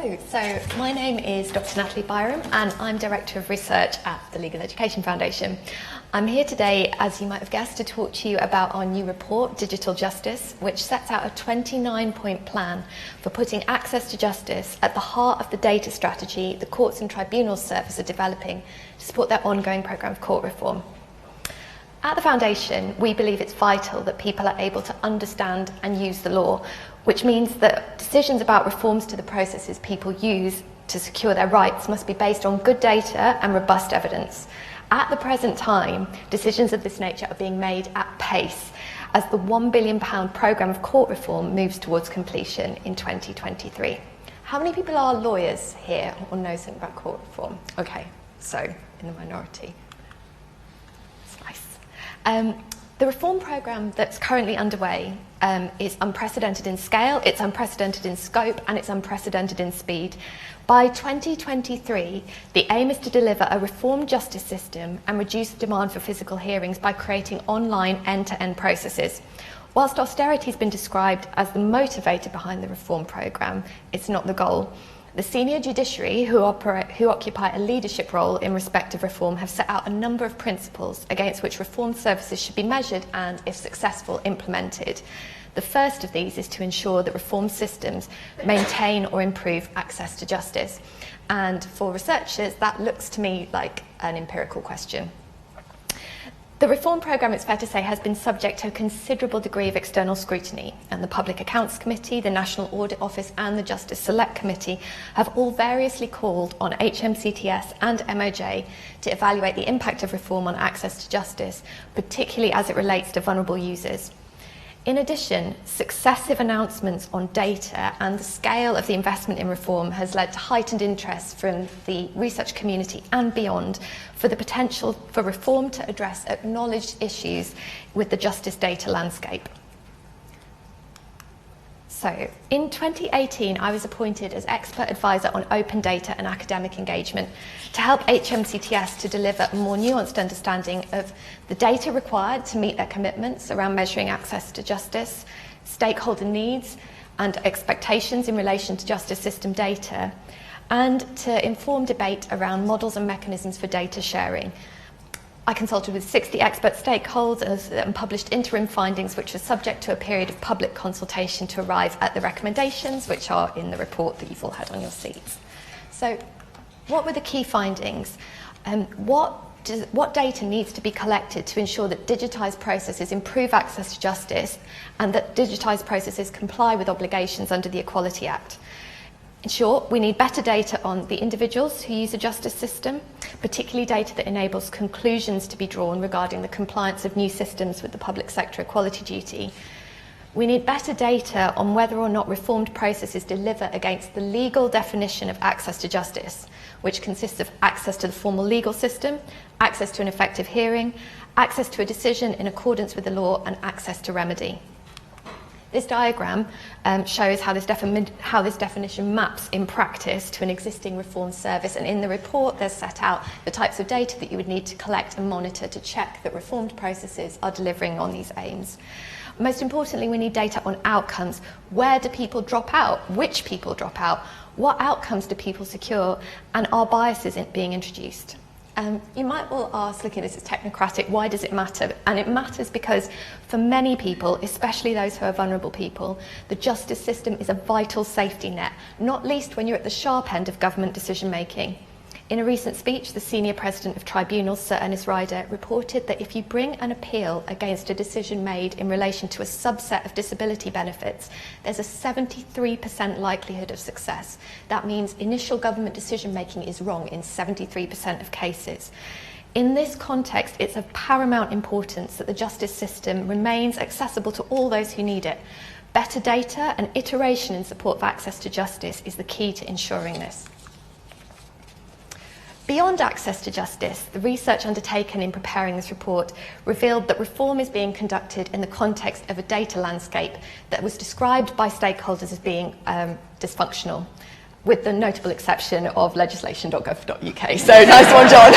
Hello, so my name is Dr. Natalie Byrom and I'm Director of Research at the Legal Education Foundation. I'm here today, as you might have guessed, to talk to you about our new report, Digital Justice, which sets out a 29-point plan for putting access to justice at the heart of the data strategy the Courts and Tribunals Service are developing to support their ongoing programme of court reform. At the Foundation, we believe it's vital that people are able to understand and use the law, which means that decisions about reforms to the processes people use to secure their rights must be based on good data and robust evidence. At the present time, decisions of this nature are being made at pace as the £1 billion programme of court reform moves towards completion in 2023. How many people are lawyers here or know something about court reform? Okay, so in the minority. The reform programme that's currently underway is unprecedented in scale, it's unprecedented in scope, and it's unprecedented in speed. By 2023, the aim is to deliver a reformed justice system and reduce the demand for physical hearings by creating online end-to-end processes. Whilst austerity has been described as the motivator behind the reform programme, it's not the goal. The senior judiciary, who occupy a leadership role in respect of reform, have set out a number of principles against which reformed services should be measured and, if successful, implemented. The first of these is to ensure that reform systems maintain or improve access to justice. And for researchers, that looks to me like an empirical question. The reform programme, it's fair to say, has been subject to a considerable degree of external scrutiny, and the Public Accounts Committee, the National Audit Office and the Justice Select Committee have all variously called on HMCTS and MOJ to evaluate the impact of reform on access to justice, particularly as it relates to vulnerable users. In addition, successive announcements on data and the scale of the investment in reform has led to heightened interest from the research community and beyond for the potential for reform to address acknowledged issues with the justice data landscape. So, in 2018, I was appointed as expert advisor on open data and academic engagement to help HMCTS to deliver a more nuanced understanding of the data required to meet their commitments around measuring access to justice, stakeholder needs and expectations in relation to justice system data, and to inform debate around models and mechanisms for data sharing. I consulted with 60 expert stakeholders and published interim findings which were subject to a period of public consultation to arrive at the recommendations which are in the report that you've all had on your seats. So what were the key findings? What data needs to be collected to ensure that digitised processes improve access to justice and that digitised processes comply with obligations under the Equality Act? In short, we need better data on the individuals who use the justice system, particularly data that enables conclusions to be drawn regarding the compliance of new systems with the public sector equality duty. We need better data on whether or not reformed processes deliver against the legal definition of access to justice, which consists of access to the formal legal system, access to an effective hearing, access to a decision in accordance with the law, and access to remedy. This diagram shows how this definition maps in practice to an existing reform service, and in the report there's set out the types of data that you would need to collect and monitor to check that reformed processes are delivering on these aims. Most importantly, we need data on outcomes. Where do people drop out? Which people drop out? What outcomes do people secure? And are biases being introduced? You might well ask, looking at this as technocratic, why does it matter? And it matters because for many people, especially those who are vulnerable people, the justice system is a vital safety net, not least when you're at the sharp end of government decision making. In a recent speech, the senior president of tribunals, Sir Ernest Ryder, reported that if you bring an appeal against a decision made in relation to a subset of disability benefits, there's a 73% likelihood of success. That means initial government decision making is wrong in 73% of cases. In this context, it's of paramount importance that the justice system remains accessible to all those who need it. Better data and iteration in support of access to justice is the key to ensuring this. Beyond access to justice, the research undertaken in preparing this report revealed that reform is being conducted in the context of a data landscape that was described by stakeholders as being dysfunctional, with the notable exception of legislation.gov.uk. So nice one, John.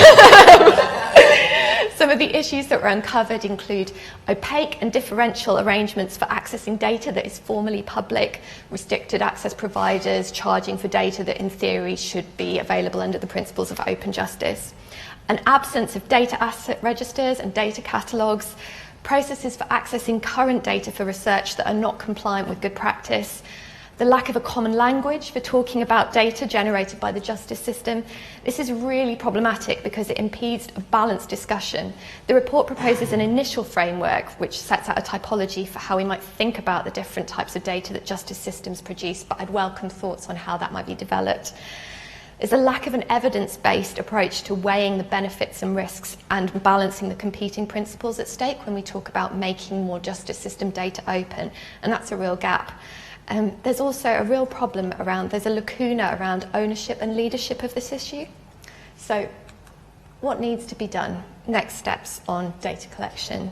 So Some of the issues that were uncovered include opaque and differential arrangements for accessing data that is formally public, restricted access providers charging for data that in theory should be available under the principles of open justice, an absence of data asset registers and data catalogues, processes for accessing current data for research that are not compliant with good practice, the lack of a common language for talking about data generated by the justice system. This is really problematic because it impedes a balanced discussion. The report proposes an initial framework which sets out a typology for how we might think about the different types of data that justice systems produce, but I'd welcome thoughts on how that might be developed. There's a lack of an evidence-based approach to weighing the benefits and risks and balancing the competing principles at stake when we talk about making more justice system data open, and that's a real gap. There's also a real problem there's a lacuna around ownership and leadership of this issue. So what needs to be done? Next steps on data collection.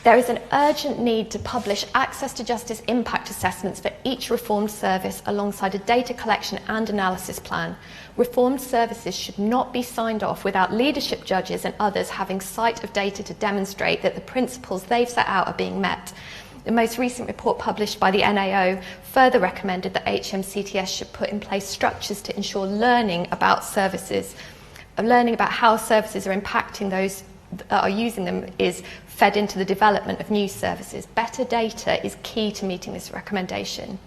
There is an urgent need to publish access to justice impact assessments for each reformed service alongside a data collection and analysis plan. Reformed services should not be signed off without leadership judges and others having sight of data to demonstrate that the principles they've set out are being met. The most recent report published by the NAO further recommended that HMCTS should put in place structures to ensure learning about services, learning about how services are impacting those that are using them is fed into the development of new services. Better data is key to meeting this recommendation.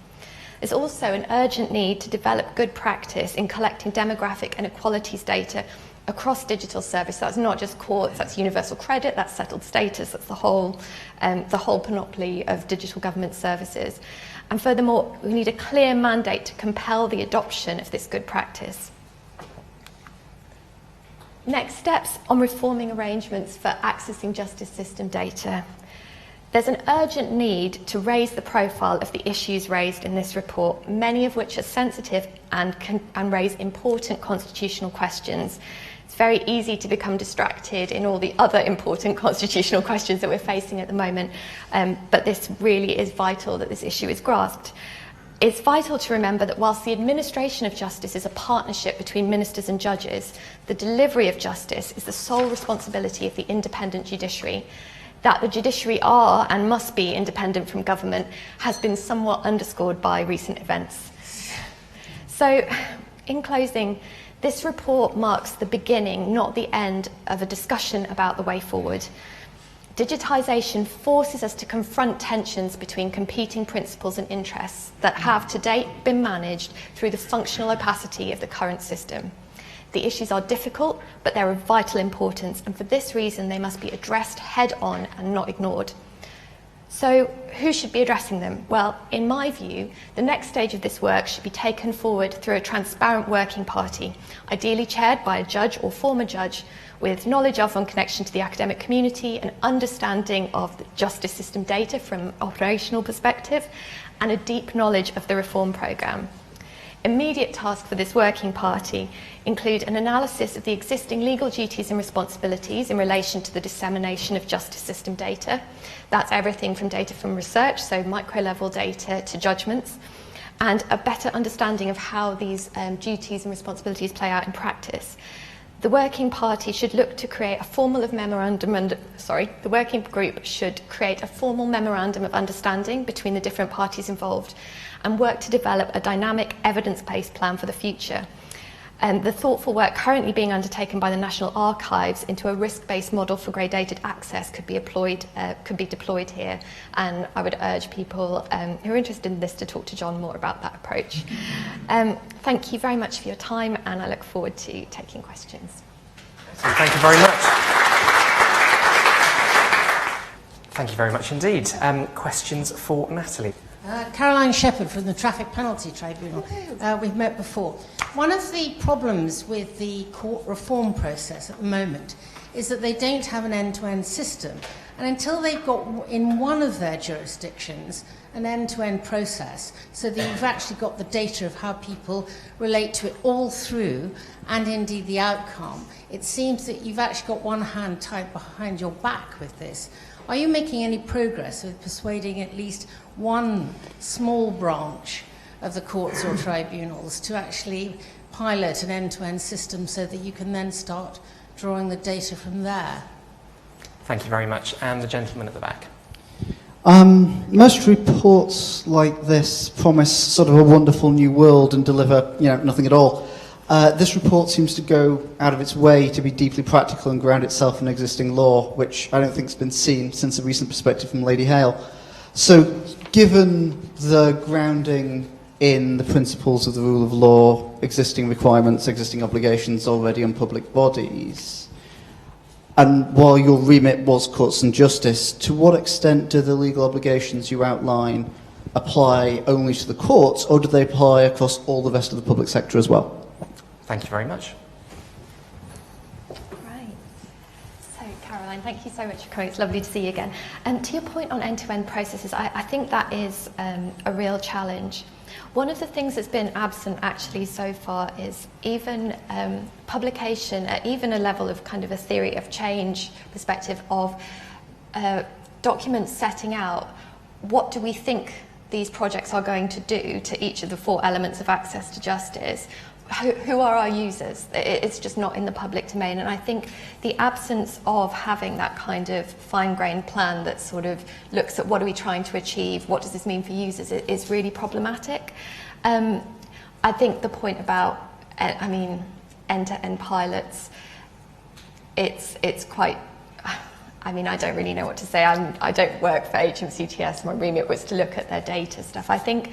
There's also an urgent need to develop good practice in collecting demographic and equalities data across digital service. That's not just courts, that's universal credit, that's settled status, that's the whole panoply of digital government services. And furthermore, we need a clear mandate to compel the adoption of this good practice. Next steps on reforming arrangements for accessing justice system data. There's an urgent need to raise the profile of the issues raised in this report, many of which are sensitive and raise important constitutional questions. It's very easy to become distracted in all the other important constitutional questions that we're facing at the moment, but this really is vital that this issue is grasped. It's vital to remember that whilst the administration of justice is a partnership between ministers and judges, the delivery of justice is the sole responsibility of the independent judiciary. That the judiciary are and must be independent from government has been somewhat underscored by recent events. So, in closing, this report marks the beginning, not the end, of a discussion about the way forward. Digitisation forces us to confront tensions between competing principles and interests that have to date been managed through the functional opacity of the current system. The issues are difficult, but they're of vital importance, and for this reason they must be addressed head-on and not ignored. So, who should be addressing them? Well, in my view, the next stage of this work should be taken forward through a transparent working party, ideally chaired by a judge or former judge, with knowledge of and connection to the academic community, an understanding of the justice system data from an operational perspective, and a deep knowledge of the reform programme. Immediate tasks for this working party include an analysis of the existing legal duties and responsibilities in relation to the dissemination of justice system data. That's everything from data from research, so micro-level data, to judgments, and a better understanding of how these duties and responsibilities play out in practice. The working party should look to create a formal the working group should create a formal memorandum of understanding between the different parties involved and work to develop a dynamic evidence-based plan for the future. The thoughtful work currently being undertaken by the National Archives into a risk-based model for gradated access could be deployed here, and I would urge people who are interested in this to talk to John more about that approach. Thank you very much for your time, and I look forward to taking questions. So thank you very much. Thank you very much indeed. Questions for Natalie? Caroline Shepherd from the Traffic Penalty Tribunal. We've met before. One of the problems with the court reform process at the moment is that they don't have an end-to-end system. And until they've got in one of their jurisdictions an end-to-end process, so that you've actually got the data of how people relate to it all through, and indeed the outcome, it seems that you've actually got one hand tied behind your back with this. Are you making any progress with persuading at least one small branch of the courts or tribunals to actually pilot an end-to-end system so that you can then start drawing the data from there? Thank you very much. And the gentleman at the back. Most reports like this promise sort of a wonderful new world and deliver, nothing at all. This report seems to go out of its way to be deeply practical and ground itself in existing law, which I don't think has been seen since a recent perspective from Lady Hale. So, given the grounding in the principles of the rule of law, existing requirements, existing obligations already on public bodies, and while your remit was courts and justice, to what extent do the legal obligations you outline apply only to the courts, or do they apply across all the rest of the public sector as well? Thank you very much. Right. So, Caroline, thank you so much for coming. It's lovely to see you again. To your point on end-to-end processes, I think that is a real challenge. One of the things that's been absent actually so far is even publication at even a level of kind of a theory of change perspective of documents setting out what do we think these projects are going to do to each of the 4 elements of access to justice. Who are our users? It's just not in the public domain, and I think the absence of having that kind of fine-grained plan that sort of looks at what are we trying to achieve, what does this mean for users, is really problematic. I think the point about, end-to-end pilots, it's quite, I don't really know what to say. I don't work for HMCTS. My remit was to look at their data stuff. I think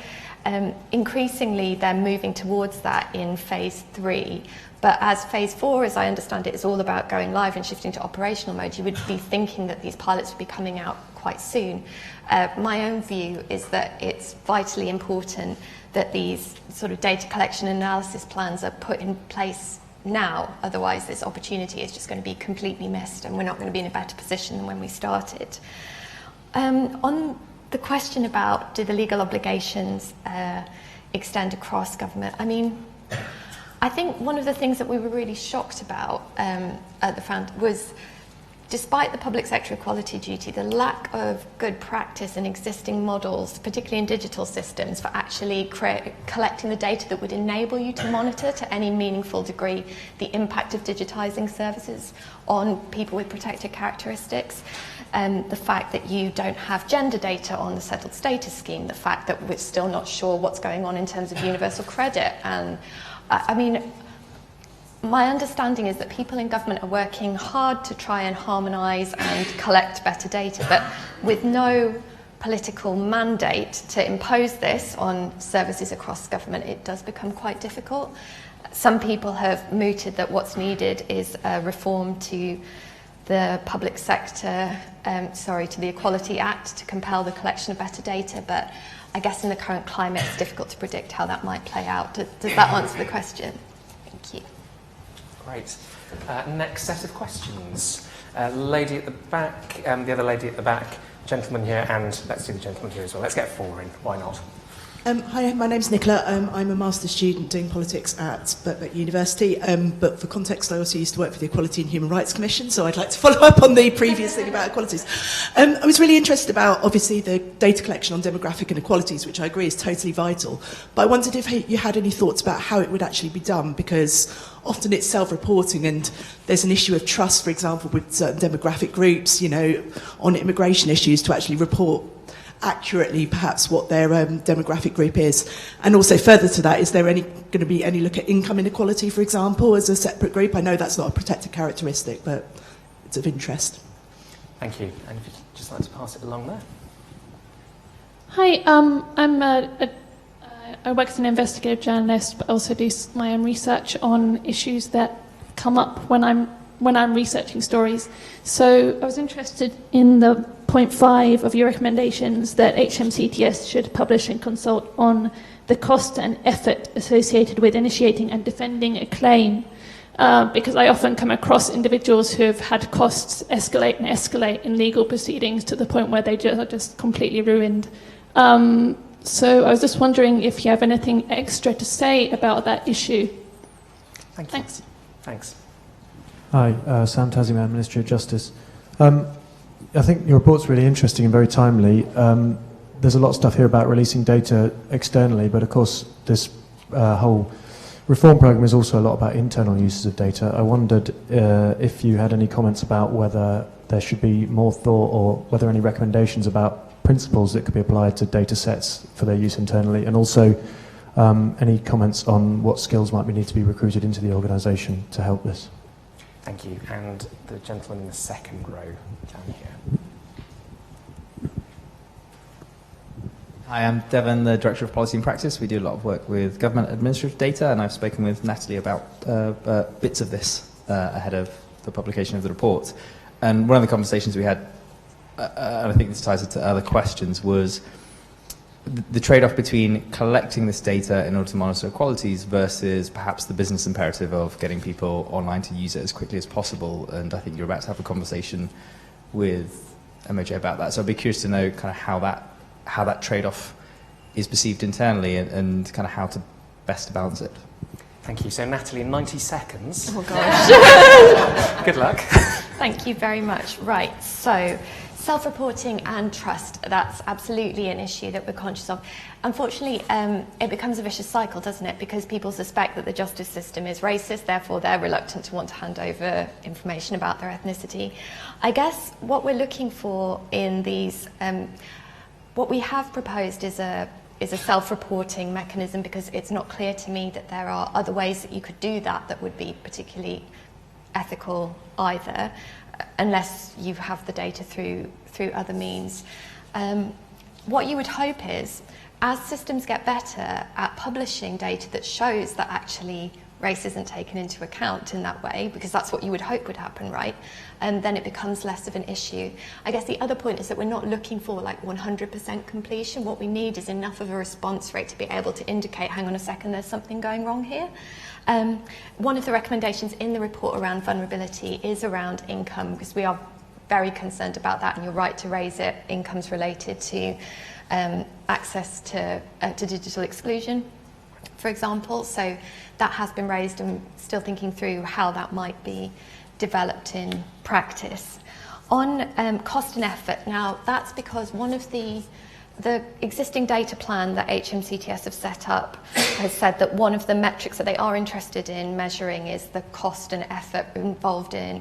increasingly they're moving towards that in phase 3, but as phase 4, as I understand it, is all about going live and shifting to operational mode, you would be thinking that these pilots would be coming out quite soon. My own view is that it's vitally important that these sort of data collection and analysis plans are put in place now, otherwise this opportunity is just going to be completely missed and we're not going to be in a better position than when we started. On the question about do the legal obligations extend across government, I think one of the things that we were really shocked about at the Found was, despite the public sector equality duty, the lack of good practice in existing models, particularly in digital systems, for actually collecting the data that would enable you to monitor to any meaningful degree the impact of digitising services on people with protected characteristics. The fact that you don't have gender data on the settled status scheme, the fact that we're still not sure what's going on in terms of universal credit. And my understanding is that people in government are working hard to try and harmonise and collect better data, but with no political mandate to impose this on services across government, it does become quite difficult. Some people have mooted that what's needed is a reform to the public sector, to the Equality Act to compel the collection of better data, but I guess in the current climate it's difficult to predict how that might play out. Does that answer the question? Thank you. Great. Next set of questions. Lady at the back, the other lady at the back, gentleman here, and let's do the gentleman here as well. Let's get 4 in, why not? Hi, my name's Nicola. I'm a master's student doing politics at Birkbeck University, but for context, I also used to work for the Equality and Human Rights Commission, so I'd like to follow up on the previous thing about equalities. I was really interested about, obviously, the data collection on demographic inequalities, which I agree is totally vital, but I wondered if you had any thoughts about how it would actually be done, because often it's self-reporting and there's an issue of trust, for example, with certain demographic groups, on immigration issues to actually report accurately perhaps what their demographic group is. And also further to that, is there going to be any look at income inequality, for example, as a separate group? I know that's not a protected characteristic, but it's of interest. Thank you. And if you'd just like to pass it along there. Hi, I work as an investigative journalist, but also do my own research on issues that come up when I'm researching stories. So I was interested in the point 5 of your recommendations that HMCTS should publish and consult on the cost and effort associated with initiating and defending a claim, because I often come across individuals who have had costs escalate and escalate in legal proceedings to the point where they are just completely ruined. So I was just wondering if you have anything extra to say about that issue. Thank you. Thanks. Thanks. Hi, Sam Taziman, Ministry of Justice. I think your report's really interesting and very timely. There's a lot of stuff here about releasing data externally, but of course this whole reform programme is also a lot about internal uses of data. I wondered if you had any comments about whether there should be more thought, or whether any recommendations about principles that could be applied to data sets for their use internally, and also any comments on what skills might need to be recruited into the organisation to help this. Thank you. And the gentleman in the second row down here. Hi, I'm Devon, the Director of Policy and Practice. We do a lot of work with government administrative data, and I've spoken with Natalie about bits of this ahead of the publication of the report. And one of the conversations we had, and I think this ties into other questions, was the trade-off between collecting this data in order to monitor qualities versus perhaps the business imperative of getting people online to use it as quickly as possible. And I think you're about to have a conversation with MOJ about that. So I'd be curious to know kind of how that trade-off is perceived internally, and kind of how to best balance it. Thank you. So Natalie, in 90 seconds. Oh gosh. Good luck. Thank you very much. Right, so self-reporting and trust, that's absolutely an issue that we're conscious of. Unfortunately, it becomes a vicious cycle, doesn't it? Because people suspect that the justice system is racist, therefore they're reluctant to want to hand over information about their ethnicity. I guess what we're looking for in these, what we have proposed is a self-reporting mechanism, because it's not clear to me that there are other ways that you could do that would be particularly ethical either, unless you have the data through other means. What you would hope is, as systems get better at publishing data that shows that actually race isn't taken into account in that way, because that's what you would hope would happen, right? And then it becomes less of an issue. I guess the other point is that we're not looking for like 100% completion. What we need is enough of a response rate to be able to indicate, hang on a second, there's something going wrong here. One of the recommendations in the report around vulnerability is around income, because we are very concerned about that, and you're right to raise it. Income's related to access to digital exclusion, for example. So that has been raised, and still thinking through how that might be developed in practice. On cost and effort, now that's because one of the existing data plan that HMCTS have set up has said that one of the metrics that they are interested in measuring is the cost and effort involved in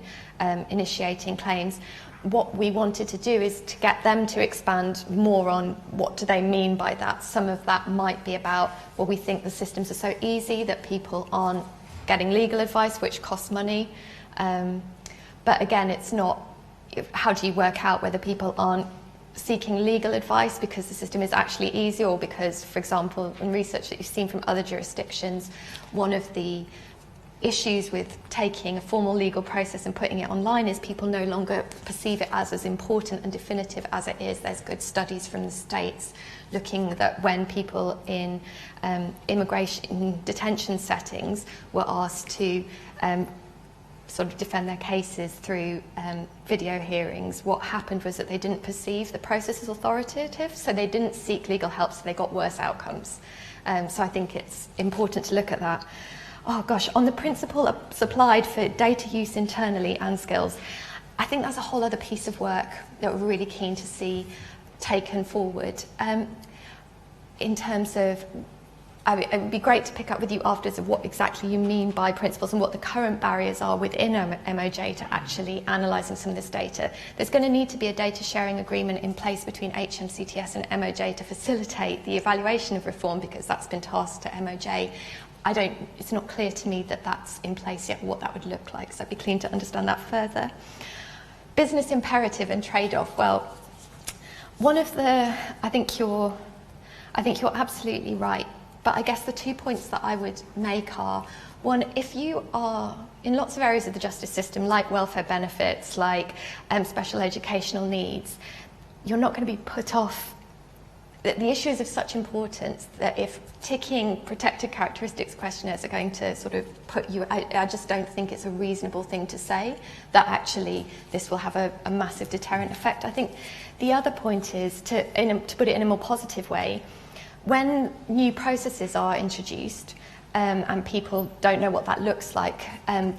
initiating claims. What we wanted to do is to get them to expand more on what do they mean by that. Some of that might be about, well, we think the systems are so easy that people aren't getting legal advice, which costs money. But again, it's not, how do you work out whether people aren't seeking legal advice because the system is actually easy, or because, for example, in research that you've seen from other jurisdictions, one of the issues with taking a formal legal process and putting it online is people no longer perceive it as important and definitive as it is. There's good studies from the States looking that when people in immigration detention settings were asked to sort of defend their cases through video hearings, what happened was that they didn't perceive the process as authoritative, so they didn't seek legal help, so they got worse outcomes. So I think it's important to look at that. Oh gosh, on the principle supplied for data use internally and skills, I think that's a whole other piece of work that we're really keen to see taken forward. In terms of, it would be great to pick up with you afterwards of what exactly you mean by principles and what the current barriers are within MOJ to actually analysing some of this data. There's going to need to be a data sharing agreement in place between HMCTS and MOJ to facilitate the evaluation of reform, because that's been tasked to MOJ. It's not clear to me that that's in place yet, what that would look like, so I'd be keen to understand that further. Business imperative and trade-off, well, one of the, I think you're absolutely right. But I guess the 2 points that I would make are, one, if you are in lots of areas of the justice system, like welfare benefits, like special educational needs, you're not going to be put off. The issue is of such importance that if ticking protected characteristics questionnaires are going to sort of put you, I just don't think it's a reasonable thing to say that actually this will have a massive deterrent effect. I think the other point is, to put it in a more positive way, when new processes are introduced, and people don't know what that looks like.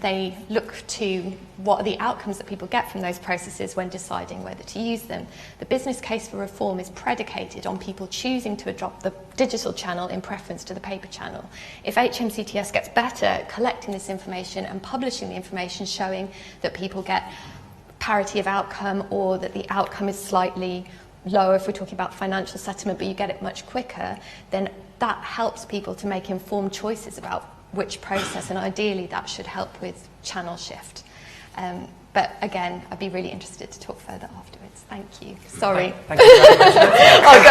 They look to what are the outcomes that people get from those processes when deciding whether to use them. The business case for reform is predicated on people choosing to adopt the digital channel in preference to the paper channel. If HMCTS gets better at collecting this information and publishing the information showing that people get parity of outcome, or that the outcome is slightly lower if we're talking about financial settlement, but you get it much quicker, then that helps people to make informed choices about which process, and ideally that should help with channel shift. But again, I'd be really interested to talk further afterwards. Thank you. Sorry. Thank you very much.